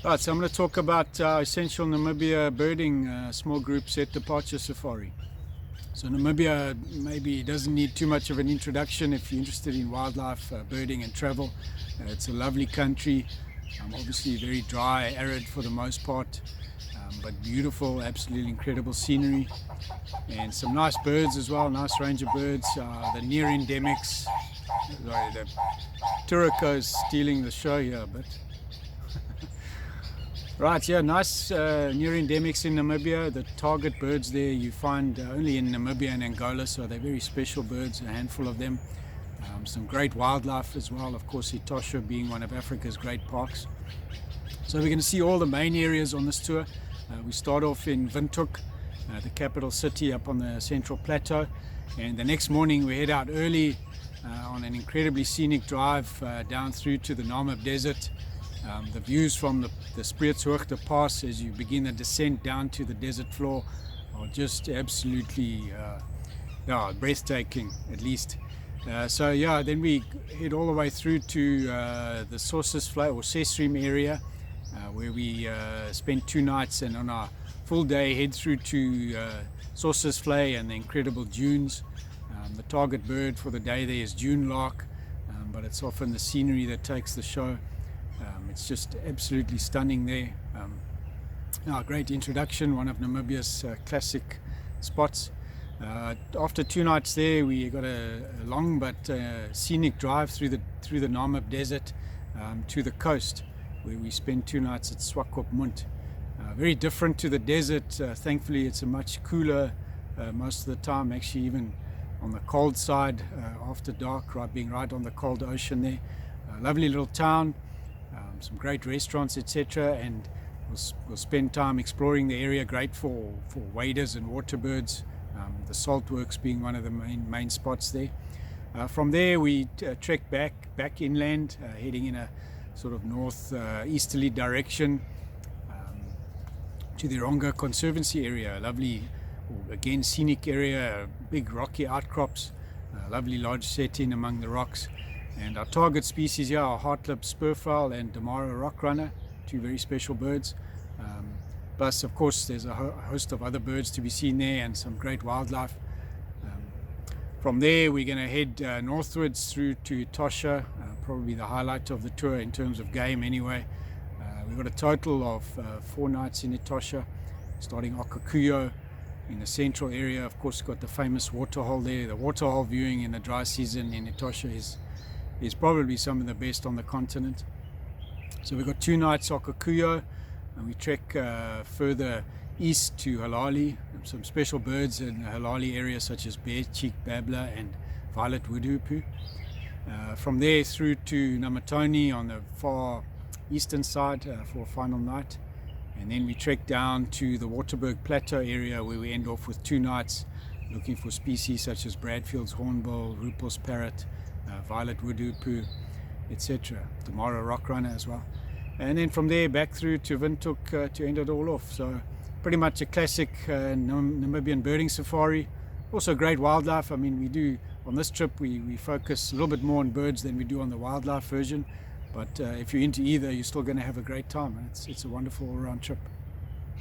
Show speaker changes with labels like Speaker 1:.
Speaker 1: Right, so I'm going to talk about essential Namibia birding small group set departure safari. So Namibia maybe doesn't need too much of an introduction if you're interested in wildlife, birding and travel. It's a lovely country, obviously very dry, arid for the most part, but beautiful, absolutely incredible scenery and some nice birds as well, nice range of birds. The near endemics, sorry, the Turco is stealing the show here a bit. Right, yeah, nice near endemics in Namibia. The target birds there you find only in Namibia and Angola, so they're very special birds, a handful of them. Some great wildlife as well, of course, Etosha being one of Africa's great parks. So we're going to see all the main areas on this tour. We start off in Windhoek, the capital city up on the central plateau, and the next morning we head out early on an incredibly scenic drive down through to the Namib Desert. The views from the Spreetshoogte Pass as you begin the descent down to the desert floor are just absolutely breathtaking, at least. So yeah, then we head all the way through to the Sossusvlei or Sesriem area, where we spend 2 nights, and on our full day head through to Sossusvlei and the incredible dunes. The target bird for the day there is Dune lark, but it's often the scenery that takes the show. It's just absolutely stunning there. Great introduction, one of Namibia's classic spots. After 2 nights there, we got a long but scenic drive through the Namib Desert to the coast, where we spend 2 nights at Swakopmund. Very different to the desert. Thankfully, it's a much cooler most of the time, actually even on the cold side after dark, being right on the cold ocean there. Lovely little town. Some great restaurants, etc., and we'll spend time exploring the area. Great for waders and waterbirds. The salt works being one of the main spots there. From there we trek back inland, heading in a sort of northeasterly direction to the Ronga Conservancy area. A lovely, again, scenic area, big rocky outcrops, lovely lodge set in among the rocks. And our target species here are heart-lipped spurfowl and Damara rockrunner, 2 very special birds. Plus, of course, there's a host of other birds to be seen there and some great wildlife. From there, we're going to head northwards through to Etosha, probably the highlight of the tour in terms of game anyway. We've got a total of 4 nights in Etosha, starting Okakuyo in the central area. Of course, got the famous waterhole there. The waterhole viewing in the dry season in Etosha is probably some of the best on the continent. So we've got 2 nights Okakuyo, and we trek further east to Halali. Some special birds in the Halali area such as bear-cheek babbler and violet woodhoopoe. From there through to Namatoni on the far eastern side for a final night, and then we trek down to the Waterberg Plateau area, where we end off with 2 nights looking for species such as Bradfield's hornbill, Ruppel's parrot, violet woodhoopoe, etc. Damara rockrunner as well. And then from there back through to Windhoek to end it all off. So pretty much a classic Namibian birding safari. Also great wildlife. I mean, we do on this trip we focus a little bit more on birds than we do on the wildlife version. But if you're into either, you're still going to have a great time. And it's a wonderful all-round trip.